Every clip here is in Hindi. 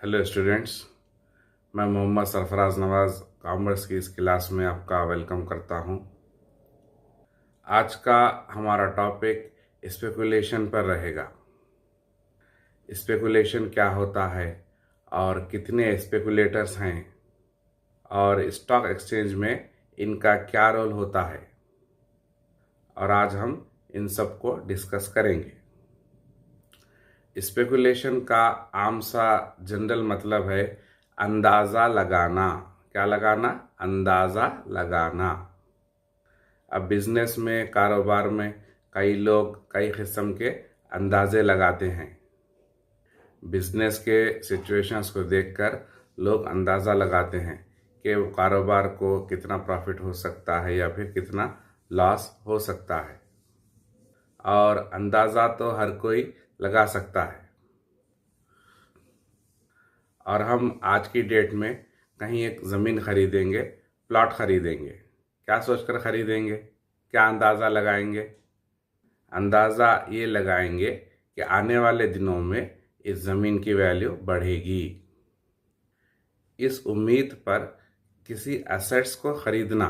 हेलो स्टूडेंट्स, मैं मोहम्मद सरफराज नवाज़ कॉमर्स की इस क्लास में आपका वेलकम करता हूं। आज का हमारा टॉपिक स्पेकुलेशन पर रहेगा। स्पेकुलेशन क्या होता है और कितने स्पेकुलेटर्स हैं और स्टॉक एक्सचेंज में इनका क्या रोल होता है, और आज हम इन सब को डिस्कस करेंगे। स्पेकुलेशन का आम सा जनरल मतलब है अंदाज़ा लगाना। क्या लगाना? अंदाज़ा लगाना। अब बिजनेस में, कारोबार में कई लोग कई किस्म के अंदाजे लगाते हैं। बिजनेस के सिचुएशंस को देखकर लोग अंदाज़ा लगाते हैं कि वो कारोबार को कितना प्रॉफिट हो सकता है या फिर कितना लॉस हो सकता है। और अंदाज़ा तो हर कोई लगा सकता है। और हम आज की डेट में कहीं एक ज़मीन खरीदेंगे, प्लॉट खरीदेंगे, क्या सोचकर खरीदेंगे? क्या अंदाज़ा लगाएंगे? अंदाज़ा ये लगाएंगे कि आने वाले दिनों में इस ज़मीन की वैल्यू बढ़ेगी। इस उम्मीद पर किसी एसेट्स को खरीदना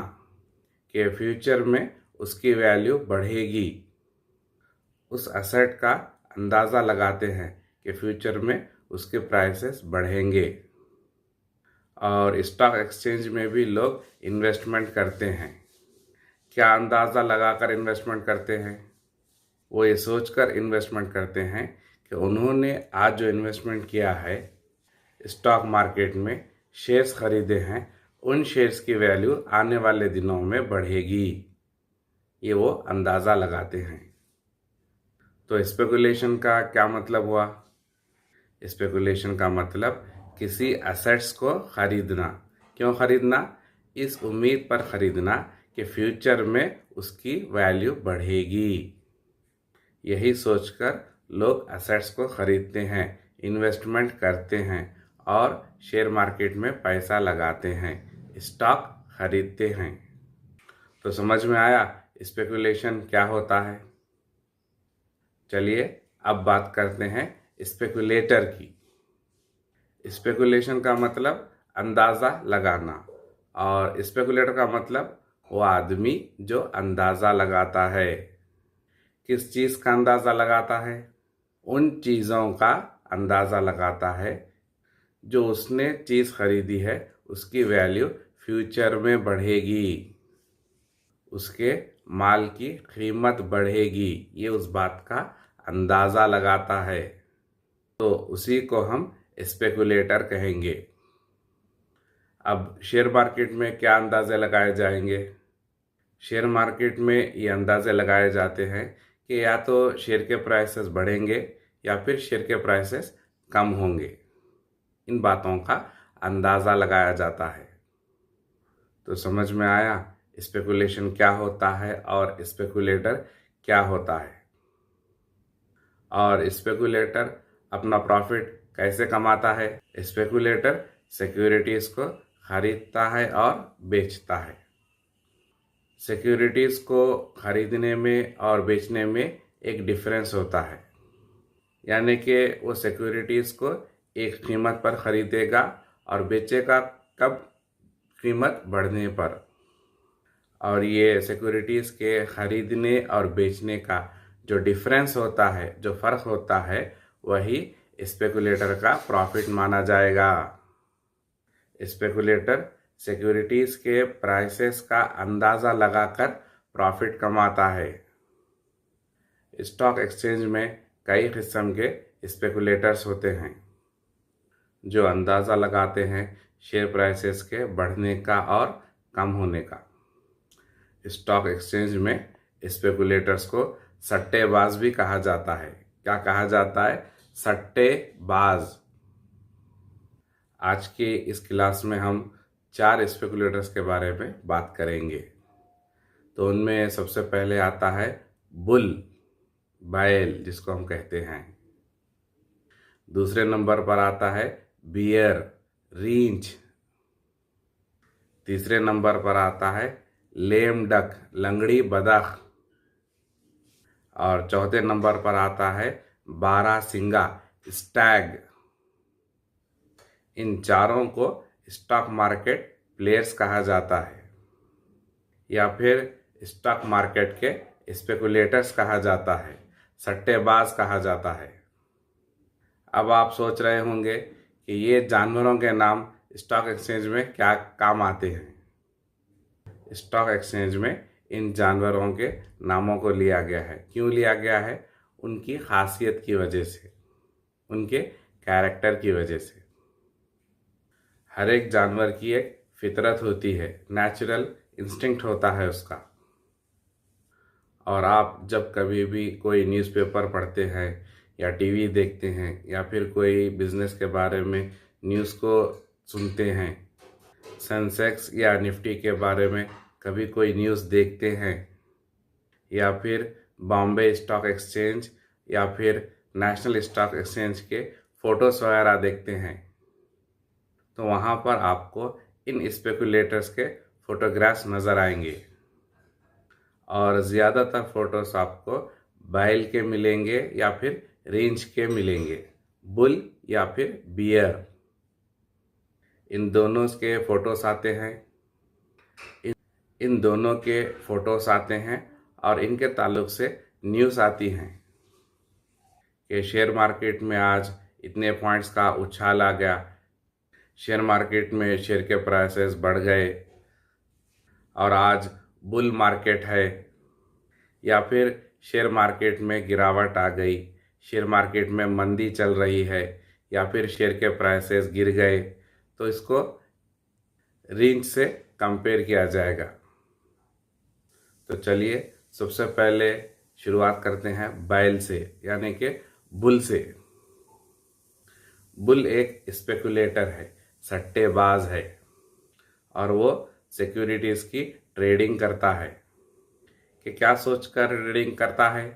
कि फ्यूचर में उसकी वैल्यू बढ़ेगी। उस एसेट का अंदाज़ा लगाते हैं कि फ्यूचर में उसके प्राइसेस बढ़ेंगे। और स्टॉक एक्सचेंज में भी लोग इन्वेस्टमेंट करते हैं। क्या अंदाज़ा लगाकर इन्वेस्टमेंट करते हैं? वो ये सोचकर इन्वेस्टमेंट करते हैं कि उन्होंने आज जो इन्वेस्टमेंट किया है, स्टॉक मार्केट में शेयर्स खरीदे हैं, उन शेयर्स की वैल्यू आने वाले दिनों में बढ़ेगी। ये वो अंदाज़ा लगाते हैं। तो स्पेकुलेशन का क्या मतलब हुआ? स्पेकुलेशन का मतलब किसी एसेट्स को खरीदना। क्यों खरीदना? इस उम्मीद पर खरीदना कि फ्यूचर में उसकी वैल्यू बढ़ेगी। यही सोचकर लोग एसेट्स को खरीदते हैं, इन्वेस्टमेंट करते हैं और शेयर मार्केट में पैसा लगाते हैं, स्टॉक खरीदते हैं। तो समझ में आया स्पेकुलेशन क्या होता है? चलिए अब बात करते हैं स्पेकुलेटर की। स्पेकुलेशन का मतलब अंदाज़ा लगाना, और स्पेकुलेटर का मतलब वो आदमी जो अंदाज़ा लगाता है। किस चीज़ का अंदाज़ा लगाता है? उन चीज़ों का अंदाज़ा लगाता है जो उसने चीज़ खरीदी है, उसकी वैल्यू फ्यूचर में बढ़ेगी, उसके माल की कीमत बढ़ेगी। ये उस बात का अंदाज़ा लगाता है, तो उसी को हम स्पेकुलेटर कहेंगे। अब शेयर मार्केट में क्या अंदाजे लगाए जाएंगे? शेयर मार्केट में ये अंदाजे लगाए जाते हैं कि या तो शेयर के प्राइसेस बढ़ेंगे या फिर शेयर के प्राइसेस कम होंगे। इन बातों का अंदाज़ा लगाया जाता है। तो समझ में आया स्पेकुलेशन क्या होता है और स्पेकुलेटर क्या होता है। और स्पेकुलेटर अपना प्रॉफिट कैसे कमाता है? स्पेकुलेटर सिक्योरिटीज़ को खरीदता है और बेचता है। सिक्योरिटीज़ को खरीदने में और बेचने में एक डिफरेंस होता है, यानी कि वो सिक्योरिटीज़ को एक कीमत पर खरीदेगा और बेचेगा कब? कीमत बढ़ने पर। और ये सिक्योरिटीज़ के खरीदने और बेचने का जो डिफरेंस होता है, जो फ़र्क होता है, वही स्पेकुलेटर का प्रॉफिट माना जाएगा। स्पेकुलेटर सिक्योरिटीज़ के प्राइसेस का अंदाज़ा लगाकर प्रॉफिट कमाता है। स्टॉक एक्सचेंज में कई किस्म के स्पेकुलेटर्स होते हैं जो अंदाज़ा लगाते हैं शेयर प्राइसेस के बढ़ने का और कम होने का। स्टॉक एक्सचेंज में स्पेकुलेटर्स को सट्टेबाज भी कहा जाता है। क्या कहा जाता है? सट्टेबाज। आज की इस क्लास में हम 4 स्पेकुलेटर्स के बारे में बात करेंगे। तो उनमें सबसे पहले आता है बुल, बैल जिसको हम कहते हैं। दूसरे नंबर पर आता है बियर, रींछ। तीसरे नंबर पर आता है लेम डक, लंगड़ी बदख। और चौथे नंबर पर आता है बारहसिंगा, स्टैग। इन चारों को स्टॉक मार्केट प्लेयर्स कहा जाता है या फिर स्टॉक मार्केट के स्पेकुलेटर्स कहा जाता है, सट्टेबाज कहा जाता है। अब आप सोच रहे होंगे कि ये जानवरों के नाम स्टॉक एक्सचेंज में क्या काम आते हैं। स्टॉक एक्सचेंज में इन जानवरों के नामों को लिया गया है। क्यों लिया गया है? उनकी खासियत की वजह से, उनके कैरेक्टर की वजह से। हर एक जानवर की एक फितरत होती है, नेचुरल इंस्टिंक्ट होता है उसका। और आप जब कभी भी कोई न्यूज़पेपर पढ़ते हैं या टीवी देखते हैं या फिर कोई बिजनेस के बारे में न्यूज़ को सुनते हैं, सेंसेक्स या निफ्टी के बारे में कभी कोई न्यूज़ देखते हैं या फिर बॉम्बे स्टॉक एक्सचेंज या फिर नेशनल स्टॉक एक्सचेंज के फ़ोटोज़ वगैरह देखते हैं, तो वहाँ पर आपको इन स्पेकुलेटर्स के फ़ोटोग्राफ्स नज़र आएंगे। और ज़्यादातर फ़ोटोज़ आपको बैल के मिलेंगे या फिर रेंज के मिलेंगे, बुल या फिर बियर। इन दोनों के फ़ोटोज़ आते हैं, इन दोनों के फ़ोटोज़ आते हैं और इनके ताल्लुक़ से न्यूज़ आती हैं कि शेयर मार्केट में आज इतने पॉइंट्स का उछाल आ गया, शेयर मार्केट में शेयर के प्राइसेस बढ़ गए और आज बुल मार्केट है, या फिर शेयर मार्केट में गिरावट आ गई, शेयर मार्केट में मंदी चल रही है या फिर शेयर के प्राइसेस गिर गए, तो इसको रेंज से कंपेयर किया जाएगा। तो चलिए सबसे पहले शुरुआत करते हैं बैल से, यानी कि बुल से। बुल एक स्पेकुलेटर है, सट्टेबाज है और वो सिक्योरिटीज़ की ट्रेडिंग करता है। कि क्या सोचकर ट्रेडिंग करता है?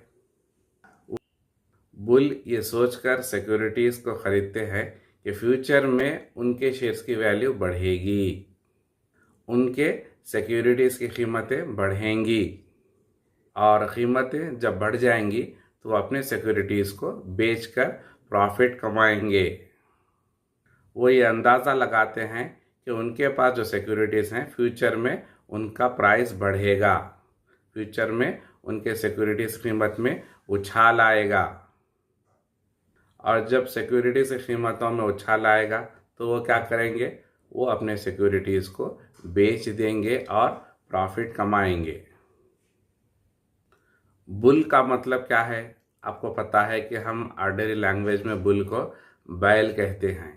बुल ये सोचकर सिक्योरिटीज़ को ख़रीदते हैं कि फ्यूचर में उनके शेयर्स की वैल्यू बढ़ेगी, उनके सिक्योरिटीज़ की कीमतें बढ़ेंगी और कीमतें जब बढ़ जाएंगी तो वो अपने सिक्योरिटीज़ को बेचकर प्रॉफिट कमाएंगे। वो ये अंदाज़ा लगाते हैं कि उनके पास जो सिक्योरिटीज़ हैं फ्यूचर में उनका प्राइस बढ़ेगा, फ्यूचर में उनके सिक्योरिटीज़ कीमत में उछाल आएगा। और जब सिक्योरिटीज़ की कीमतों में उछाल आएगा तो वो क्या करेंगे? वो अपने सिक्योरिटीज़ को बेच देंगे और प्रॉफिट कमाएंगे। बुल का मतलब क्या है? आपको पता है कि हम ऑर्डिनरी लैंग्वेज में बुल को बैल कहते हैं,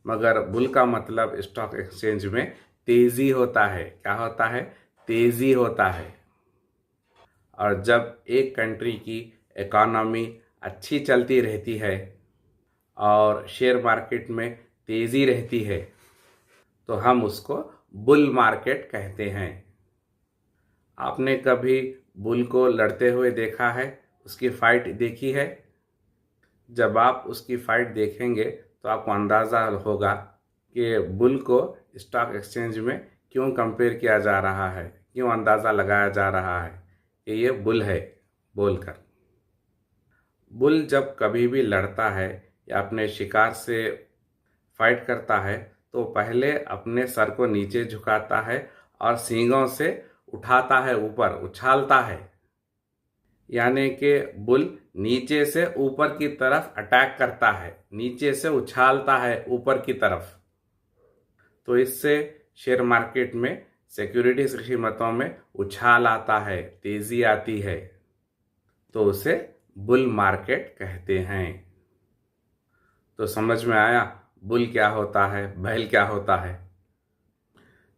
मगर बुल का मतलब स्टॉक एक्सचेंज में तेज़ी होता है। क्या होता है? तेज़ी होता है। और जब एक कंट्री की इकॉनमी अच्छी चलती रहती है और शेयर मार्केट में तेज़ी रहती है तो हम उसको बुल मार्केट कहते हैं। आपने कभी बुल को लड़ते हुए देखा है? उसकी फ़ाइट देखी है? जब आप उसकी फ़ाइट देखेंगे तो आपको अंदाज़ा होगा कि बुल को स्टॉक एक्सचेंज में क्यों कंपेयर किया जा रहा है, क्यों अंदाज़ा लगाया जा रहा है कि ये बुल है बोलकर। बुल जब कभी भी लड़ता है या अपने शिकार से फाइट करता है तो पहले अपने सर को नीचे झुकाता है और सींगों से उठाता है, ऊपर उछालता है। यानी कि बुल नीचे से ऊपर की तरफ अटैक करता है, नीचे से उछालता है ऊपर की तरफ। तो इससे शेयर मार्केट में सिक्योरिटीज की कीमतों में उछाल आता है, तेज़ी आती है, तो उसे बुल मार्केट कहते हैं। तो समझ में आया बुल क्या होता है, बैल क्या होता है?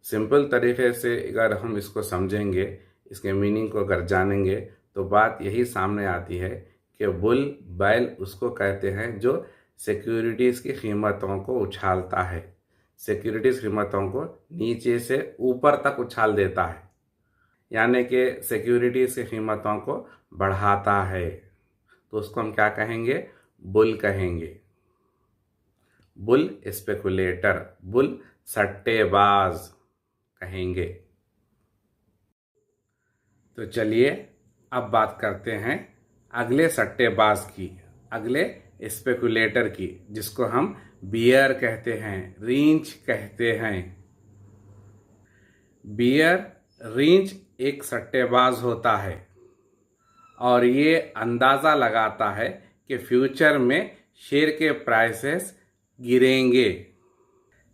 सिंपल तरीके से अगर हम इसको समझेंगे, इसके मीनिंग को अगर जानेंगे तो बात यही सामने आती है कि बुल बैल उसको कहते हैं जो सिक्योरिटीज़ की कीमतों को उछालता है, सिक्योरिटीज़ कीमतों को नीचे से ऊपर तक उछाल देता है, यानी कि सिक्योरिटीज़ की कीमतों को बढ़ाता है। तो उसको हम क्या कहेंगे? बुल कहेंगे। बुल स्पेकुलेटर, बुल सट्टेबाज कहेंगे। तो चलिए अब बात करते हैं अगले सट्टेबाज की, अगले स्पेकुलेटर की, जिसको हम बियर कहते हैं, रींच कहते हैं। बियर रींच एक सट्टेबाज होता है और ये अंदाज़ा लगाता है कि फ्यूचर में शेयर के प्राइसेस गिरेंगे,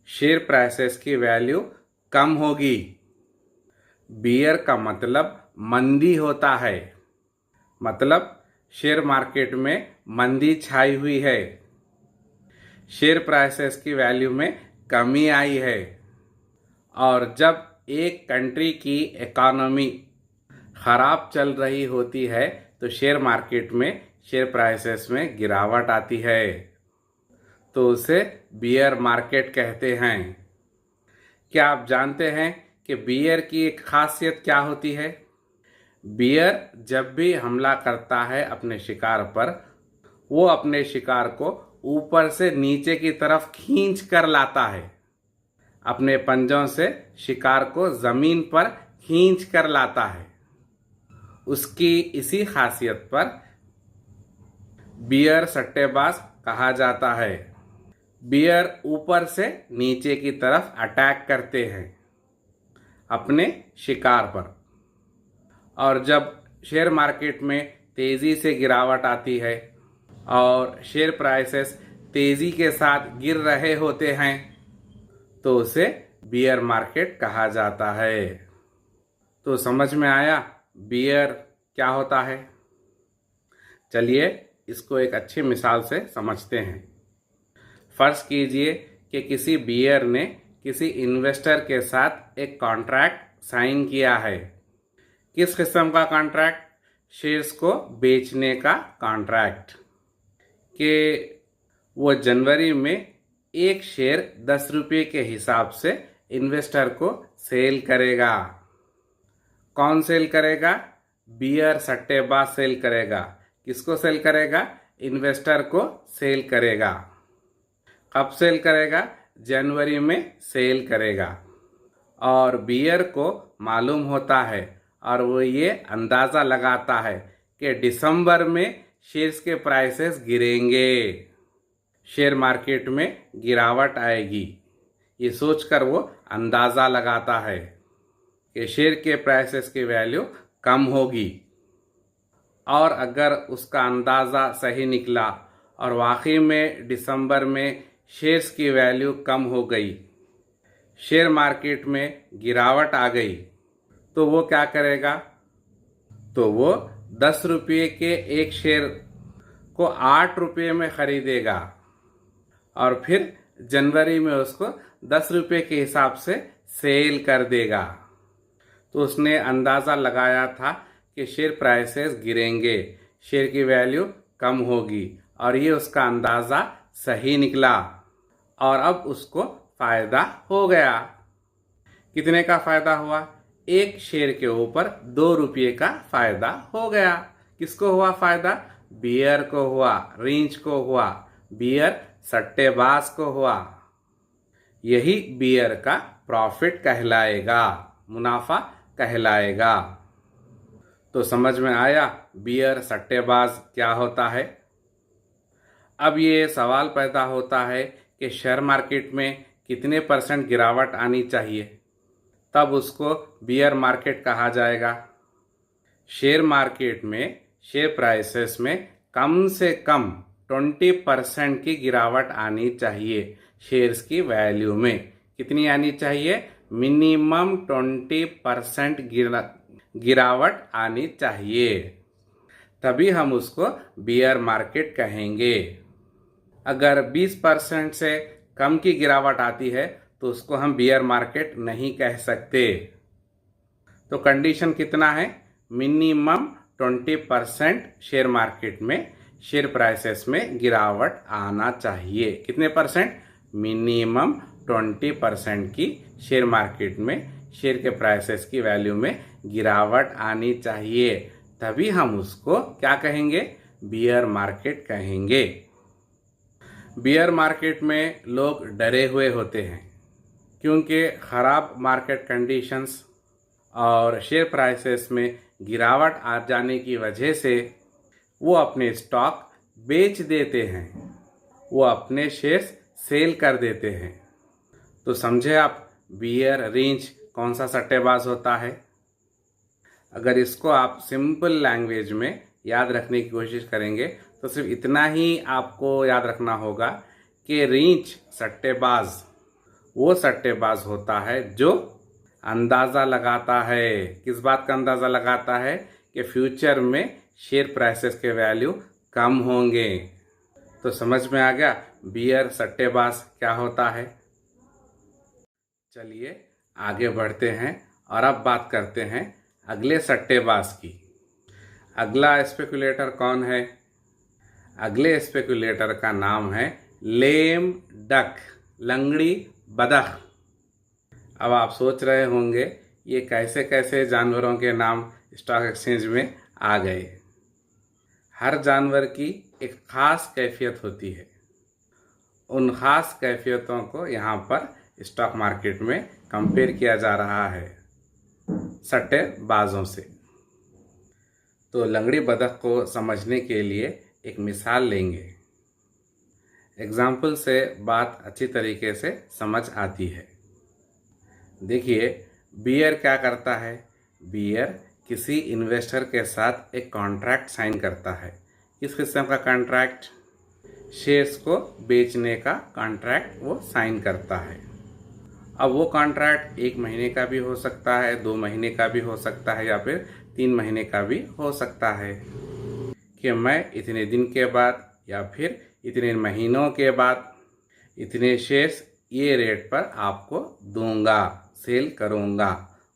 शेयर प्राइसेस की वैल्यू कम होगी। बियर का मतलब मंदी होता है, मतलब शेयर मार्केट में मंदी छाई हुई है, शेयर प्राइसेस की वैल्यू में कमी आई है। और जब एक कंट्री की इकोनॉमी ख़राब चल रही होती है तो शेयर मार्केट में शेयर प्राइसेस में गिरावट आती है, तो उसे बियर मार्केट कहते हैं। क्या आप जानते हैं कि बियर की एक खासियत क्या होती है? बियर जब भी हमला करता है अपने शिकार पर, वो अपने शिकार को ऊपर से नीचे की तरफ खींच कर लाता है, अपने पंजों से शिकार को ज़मीन पर खींच कर लाता है। उसकी इसी खासियत पर बियर सट्टेबाज कहा जाता है। बियर ऊपर से नीचे की तरफ अटैक करते हैं अपने शिकार पर, और जब शेयर मार्केट में तेज़ी से गिरावट आती है और शेयर प्राइसेस तेज़ी के साथ गिर रहे होते हैं तो उसे बियर मार्केट कहा जाता है। तो समझ में आया बियर क्या होता है? चलिए इसको एक अच्छी मिसाल से समझते हैं। फर्ज कीजिए कि किसी बियर ने किसी इन्वेस्टर के साथ एक कॉन्ट्रैक्ट साइन किया है। किस किस्म का कॉन्ट्रैक्ट? शेयर्स को बेचने का कॉन्ट्रैक्ट, कि वो जनवरी में एक शेयर 10 रुपये के हिसाब से इन्वेस्टर को सेल करेगा। कौन सेल करेगा? बियर सट्टेबाज सेल करेगा। किसको सेल करेगा? इन्वेस्टर को सेल करेगा। कब सेल करेगा? जनवरी में सेल करेगा। और बियर को मालूम होता है और वो ये अंदाज़ा लगाता है कि दिसंबर में शेयर्स के प्राइसेस गिरेंगे, शेयर मार्केट में गिरावट आएगी। ये सोचकर वो अंदाज़ा लगाता है कि शेयर के प्राइसेस की वैल्यू कम होगी। और अगर उसका अंदाज़ा सही निकला और वाकई में दिसंबर में शेयर्स की वैल्यू कम हो गई, शेयर मार्केट में गिरावट आ गई, तो वो क्या करेगा? तो वो 10 रुपये के एक शेयर को 8 रुपये में ख़रीदेगा और फिर जनवरी में उसको 10 रुपये के हिसाब से सेल कर देगा। तो उसने अंदाज़ा लगाया था कि शेयर प्राइसेस गिरेंगे, शेयर की वैल्यू कम होगी, और ये उसका अंदाज़ा सही निकला और अब उसको फ़ायदा हो गया। कितने का फ़ायदा हुआ? एक शेयर के ऊपर 2 रुपये का फ़ायदा हो गया। किसको हुआ फ़ायदा? बियर को हुआ, रींच को हुआ, बियर सट्टेबाज को हुआ। यही बियर का प्रॉफिट कहलाएगा, मुनाफा कहलाएगा। तो समझ में आया बियर सट्टेबाज क्या होता है? अब ये सवाल पैदा होता है कि शेयर मार्केट में कितने % गिरावट आनी चाहिए, तब उसको बियर मार्केट कहा जाएगा। शेयर मार्केट में शेयर प्राइसेस में कम से कम 20% की गिरावट आनी चाहिए। शेयर्स की वैल्यू में कितनी आनी चाहिए? मिनिमम 20% गिरावट आनी चाहिए, तभी हम उसको बियर मार्केट कहेंगे। अगर 20% से कम की गिरावट आती है तो उसको हम बियर मार्केट नहीं कह सकते। तो कंडीशन कितना है? मिनिमम 20% शेयर मार्केट में शेयर प्राइसेस में गिरावट आना चाहिए। कितने %? मिनिमम 20% की शेयर मार्केट में शेयर के प्राइसेस की वैल्यू में गिरावट आनी चाहिए, तभी हम उसको क्या कहेंगे? बियर मार्केट कहेंगे। बियर मार्केट में लोग डरे हुए होते हैं क्योंकि ख़राब मार्केट कंडीशंस और शेयर प्राइसेस में गिरावट आ जाने की वजह से वो अपने स्टॉक बेच देते हैं, वो अपने शेयर्स सेल कर देते हैं। तो समझे आप बियर रींच कौन सा सट्टेबाज होता है। अगर इसको आप सिंपल लैंग्वेज में याद रखने की कोशिश करेंगे तो सिर्फ इतना ही आपको याद रखना होगा कि रींच सट्टेबाज वो सट्टेबाज होता है जो अंदाज़ा लगाता है। किस बात का अंदाज़ा लगाता है कि फ्यूचर में शेयर प्राइसेस के वैल्यू कम होंगे। तो समझ में आ गया बियर सट्टेबाज क्या होता है। चलिए आगे बढ़ते हैं और अब बात करते हैं अगले सट्टेबाज की। अगला स्पेकुलेटर कौन है? अगले स्पेकुलेटर का नाम है लेम डक, लंगड़ी बदख। अब आप सोच रहे होंगे ये कैसे कैसे जानवरों के नाम स्टॉक एक्सचेंज में आ गए। हर जानवर की एक ख़ास कैफियत होती है। उन ख़ास कैफियतों को यहाँ पर स्टॉक मार्केट में कंपेयर किया जा रहा है सट्टेबाजों से। तो लंगड़ी बदख को समझने के लिए एक मिसाल लेंगे। एग्जाम्पल से बात अच्छी तरीके से समझ आती है। देखिए बियर क्या करता है। बियर किसी इन्वेस्टर के साथ एक कॉन्ट्रैक्ट साइन करता है। किस किस्म का कॉन्ट्रैक्ट? शेयर्स को बेचने का कॉन्ट्रैक्ट वो साइन करता है। अब वो कॉन्ट्रैक्ट 1 महीने का भी हो सकता है, 2 महीने का भी हो सकता है या फिर 3 महीने का भी हो सकता है कि मैं इतने दिन के बाद या फिर इतने महीनों के बाद इतने शेयर्स ये रेट पर आपको दूंगा, सेल करूंगा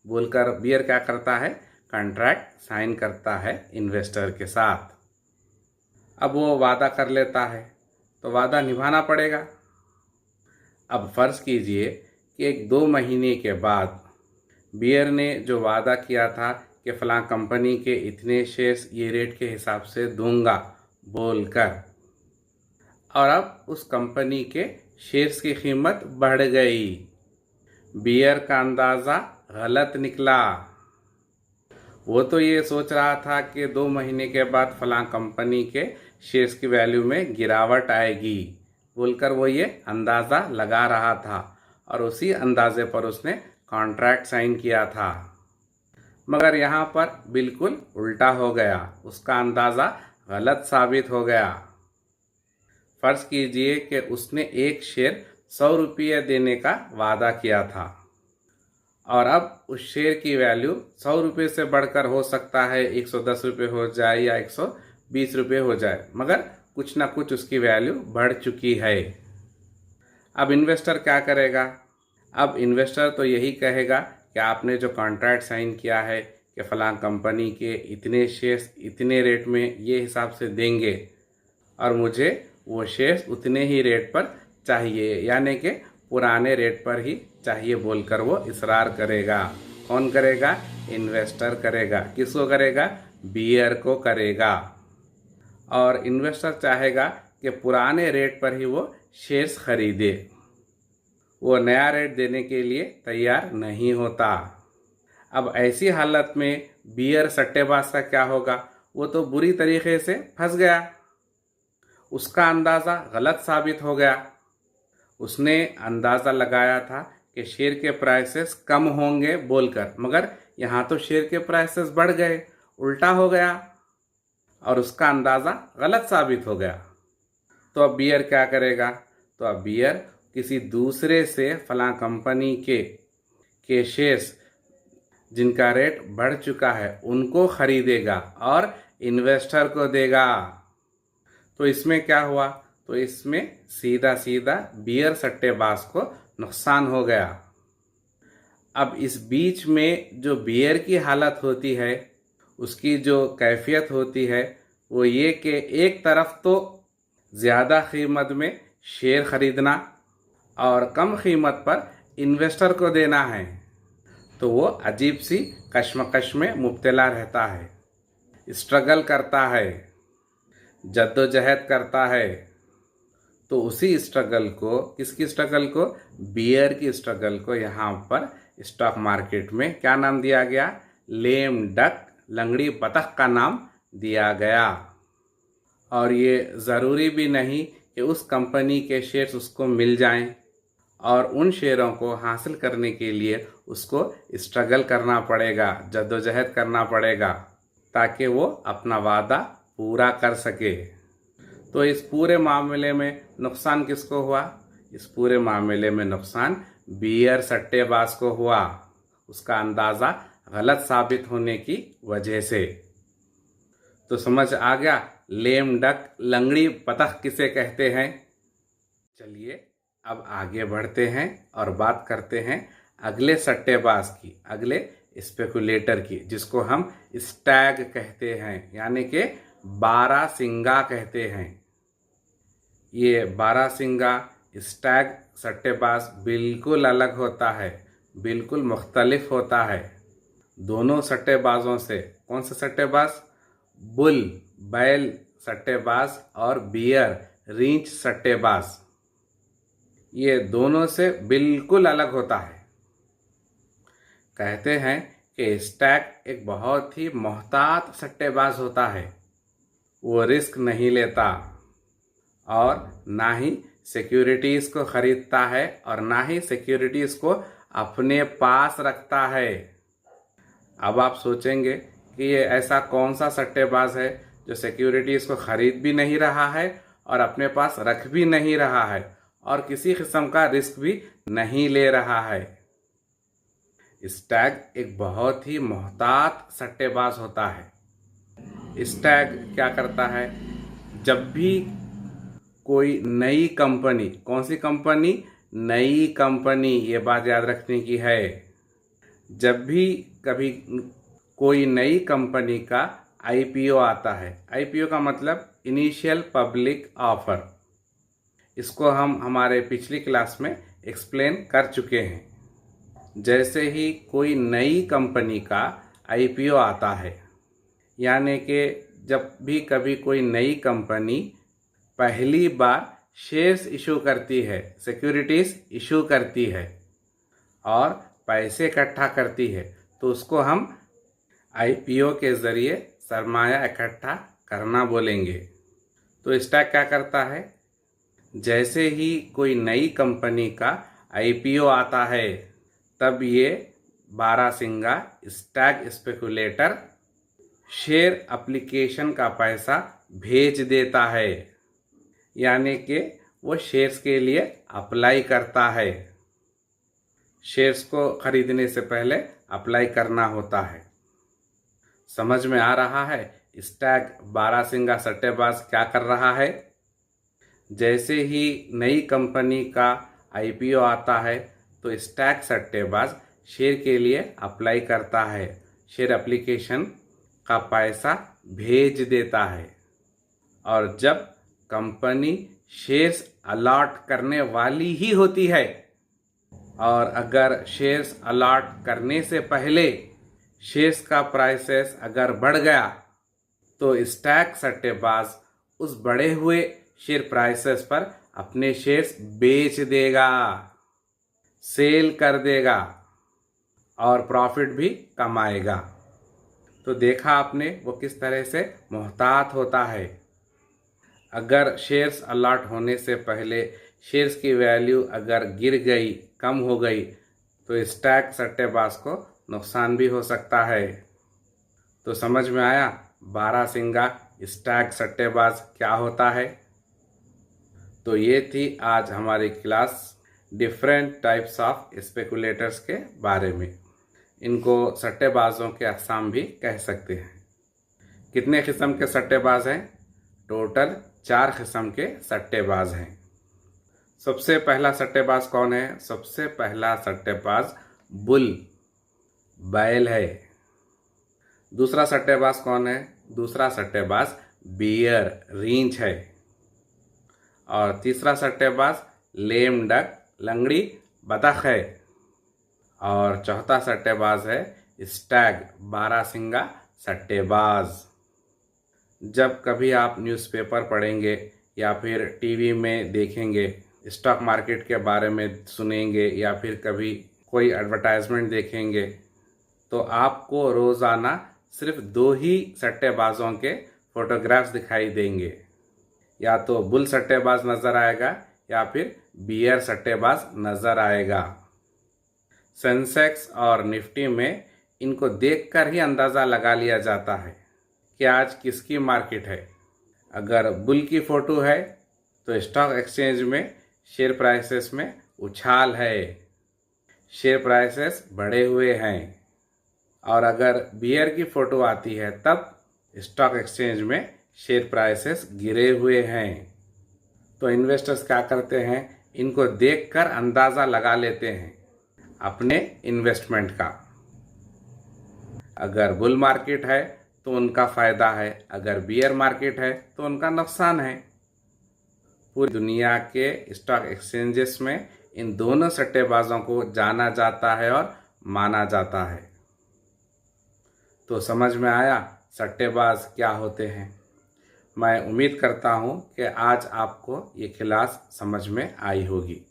बोलकर बियर क्या करता है? कॉन्ट्रैक्ट साइन करता है इन्वेस्टर के साथ। अब वो वादा कर लेता है तो वादा निभाना पड़ेगा। अब फ़र्ज़ कीजिए कि 1-2 महीने के बाद बियर ने जो वादा किया था कि फ़लाँ कंपनी के इतने शेयर्स ये रेट के हिसाब से दूंगा बोलकर, और अब उस कंपनी के शेयर्स की कीमत बढ़ गई। बियर का अंदाज़ा गलत निकला। वो तो ये सोच रहा था कि 2 महीने के बाद फ़लाँ कंपनी के शेयर्स की वैल्यू में गिरावट आएगी बोलकर वो ये अंदाज़ा लगा रहा था और उसी अंदाज़े पर उसने कॉन्ट्रैक्ट साइन किया था। मगर यहाँ पर बिल्कुल उल्टा हो गया, उसका अंदाज़ा गलत साबित हो गया। फ़र्ज़ कीजिए कि उसने एक शेयर 100 रुपये देने का वादा किया था और अब उस शेयर की वैल्यू 100 रुपये से बढ़कर हो सकता है 110 रुपये हो जाए या 120 रुपये हो जाए, मगर कुछ ना कुछ उसकी वैल्यू बढ़ चुकी है। अब इन्वेस्टर क्या करेगा? अब इन्वेस्टर तो यही कहेगा कि आपने जो कॉन्ट्रैक्ट साइन किया है कि फ़लाँ कंपनी के इतने शेयर्स इतने रेट में ये हिसाब से देंगे और मुझे वो शेयर्स उतने ही रेट पर चाहिए, यानी कि पुराने रेट पर ही चाहिए बोलकर वो इसरार करेगा। कौन करेगा? इन्वेस्टर करेगा। किसको करेगा? बियर को करेगा। और इन्वेस्टर चाहेगा कि पुराने रेट पर ही वो शेयर्स खरीदे, वो नया रेट देने के लिए तैयार नहीं होता। अब ऐसी हालत में बियर सट्टेबाज का क्या होगा? वो तो बुरी तरीके से फंस गया, उसका अंदाज़ा गलत साबित हो गया। उसने अंदाज़ा लगाया था कि शेयर के प्राइसेस कम होंगे बोलकर, मगर यहाँ तो शेयर के प्राइसेस बढ़ गए, उल्टा हो गया और उसका अंदाज़ा गलत साबित हो गया। तो अब बियर क्या करेगा? तो अब बियर किसी दूसरे से फ़लाँ कंपनी के शेयर्स जिनका रेट बढ़ चुका है उनको ख़रीदेगा और इन्वेस्टर को देगा। तो इसमें क्या हुआ? तो इसमें सीधा सीधा बियर सट्टेबाज को नुकसान हो गया। अब इस बीच में जो बियर की हालत होती है, उसकी जो कैफियत होती है वो ये कि एक तरफ तो ज़्यादा कीमत में शेयर ख़रीदना और कम कीमत पर इन्वेस्टर को देना है। तो वो अजीब सी कश्मकश में मुब्तला रहता है, स्ट्रगल करता है, जद्दोजहद करता है। तो उसी स्ट्रगल को, किसकी स्ट्रगल को? बियर की स्ट्रगल को यहाँ पर स्टॉक मार्केट में क्या नाम दिया गया? लेम डक, लंगड़ी बतख का नाम दिया गया। और ये ज़रूरी भी नहीं कि उस कंपनी के शेयर्स उसको मिल जाएं और उन शेयरों को हासिल करने के लिए उसको स्ट्रगल करना पड़ेगा, जद्दोजहद करना पड़ेगा, ताकि वो अपना वादा पूरा कर सके। तो इस पूरे मामले में नुकसान किसको हुआ? इस पूरे मामले में नुकसान बियर सट्टेबाज को हुआ, उसका अंदाज़ा गलत साबित होने की वजह से। तो समझ आ गया लेम डक, लंगड़ी बतख किसे कहते हैं। चलिए अब आगे बढ़ते हैं और बात करते हैं अगले सट्टेबाज की, अगले स्पेकुलेटर की, जिसको हम स्टैग कहते हैं, यानी कि बारहसिंगा कहते हैं। ये बारहसिंगा स्टैग सट्टेबाज बिल्कुल अलग होता है, बिल्कुल मुख्तलिफ होता है दोनों सट्टेबाजों से। कौन से सट्टेबाज? बुल बैल सट्टेबाज और बियर रींच सट्टेबाज, ये दोनों से बिल्कुल अलग होता है। कहते हैं कि स्टैग एक बहुत ही मोहतात सट्टेबाज होता है, वो रिस्क नहीं लेता और ना ही सिक्योरिटीज़ को ख़रीदता है और ना ही सिक्योरिटीज़ को अपने पास रखता है। अब आप सोचेंगे कि ये ऐसा कौन सा सट्टेबाज है जो सिक्योरिटीज़ को ख़रीद भी नहीं रहा है और अपने पास रख भी नहीं रहा है और किसी किस्म का रिस्क भी नहीं ले रहा है। स्टैग एक बहुत ही मोहतात सट्टेबाज होता है। स्टैग क्या करता है? जब भी कोई नई कंपनी, कौन सी कंपनी? नई कंपनी, ये बात याद रखने की है। जब भी कभी कोई नई कंपनी का आईपीओ आता है, आईपीओ का मतलब इनिशियल पब्लिक ऑफर, इसको हम हमारे पिछली क्लास में एक्सप्लेन कर चुके हैं। जैसे ही कोई नई कंपनी का आईपीओ आता है, यानी कि जब भी कभी कोई नई कंपनी पहली बार शेयर्स इशू करती है, सिक्योरिटीज़ इशू करती है और पैसे इकट्ठा करती है, तो उसको हम आईपीओ के ज़रिए सरमाया इकट्ठा करना बोलेंगे। तो स्टैग क्या करता है? जैसे ही कोई नई कंपनी का आईपीओ आता है, तब ये बारहसिंगा स्टैग स्पेकुलेटर शेयर एप्लीकेशन का पैसा भेज देता है, यानी कि वो शेयर्स के लिए अप्लाई करता है। शेयर्स को ख़रीदने से पहले अप्लाई करना होता है। समझ में आ रहा है स्टैग बारहसिंगा सट्टेबाज क्या कर रहा है? जैसे ही नई कंपनी का आईपीओ आता है तो स्टैग सट्टेबाज शेयर के लिए अप्लाई करता है, शेयर एप्लीकेशन का पैसा भेज देता है और जब कंपनी शेयर्स अलॉट करने वाली ही होती है और अगर शेयर्स अलॉट करने से पहले शेयर्स का प्राइसेस अगर बढ़ गया तो स्टैग सट्टेबाज उस बढ़े हुए शेयर प्राइसेस पर अपने शेयर्स बेच देगा, सेल कर देगा और प्रॉफिट भी कमाएगा। तो देखा आपने वो किस तरह से मोहतात होता है। अगर शेयर्स अलॉट होने से पहले शेयर्स की वैल्यू अगर गिर गई, कम हो गई, तो स्टैग सट्टेबाज को नुकसान भी हो सकता है। तो समझ में आया बारहसिंगा स्टैग सट्टेबाज क्या होता है। तो ये थी आज हमारी class different types of speculators के बारे में। इनको सट्टेबाजों के अक़साम भी कह सकते हैं। कितने किस्म के सट्टेबाज हैं? टोटल 4 किस्म के सट्टेबाज हैं। सबसे पहला सट्टेबाज कौन है? सबसे पहला सट्टेबाज बुल बैल है। दूसरा सट्टेबाज कौन है? दूसरा सट्टेबाज बियर रींच है। और तीसरा सट्टेबाज लेम डक लंगड़ी बतख है। और चौथा सट्टेबाज है स्टैग बारहसिंगा सट्टेबाज। जब कभी आप न्यूज़पेपर पढ़ेंगे या फिर टीवी में देखेंगे, स्टॉक मार्केट के बारे में सुनेंगे या फिर कभी कोई एडवर्टाइजमेंट देखेंगे, तो आपको रोज़ाना सिर्फ 2 ही सट्टेबाजों के फ़ोटोग्राफ्स दिखाई देंगे, या तो बुल सट्टेबाज नज़र आएगा या फिर बियर सट्टेबाज नज़र आएगा। सेंसेक्स और निफ्टी में इनको देखकर ही अंदाज़ा लगा लिया जाता है कि आज किसकी मार्केट है। अगर बुल की फ़ोटो है तो स्टॉक एक्सचेंज में शेयर प्राइसेस में उछाल है, शेयर प्राइसेस बढ़े हुए हैं। और अगर बियर की फ़ोटो आती है तब स्टॉक एक्सचेंज में शेयर प्राइसेस गिरे हुए हैं। तो इन्वेस्टर्स क्या करते हैं, इनको देखकर अंदाज़ा लगा लेते हैं अपने इन्वेस्टमेंट का। अगर बुल मार्केट है तो उनका फ़ायदा है, अगर बियर मार्केट है तो उनका नुकसान है। पूरी दुनिया के स्टॉक एक्सचेंजेस में इन दोनों सट्टेबाजों को जाना जाता है और माना जाता है। तो समझ में आया सट्टेबाज क्या होते हैं। मैं उम्मीद करता हूँ कि आज आपको ये क्लास समझ में आई होगी।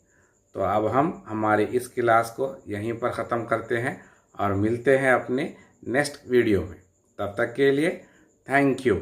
तो अब हम हमारी इस क्लास को यहीं पर ख़त्म करते हैं और मिलते हैं अपने नेक्स्ट वीडियो में। तब तक के लिए थैंक यू।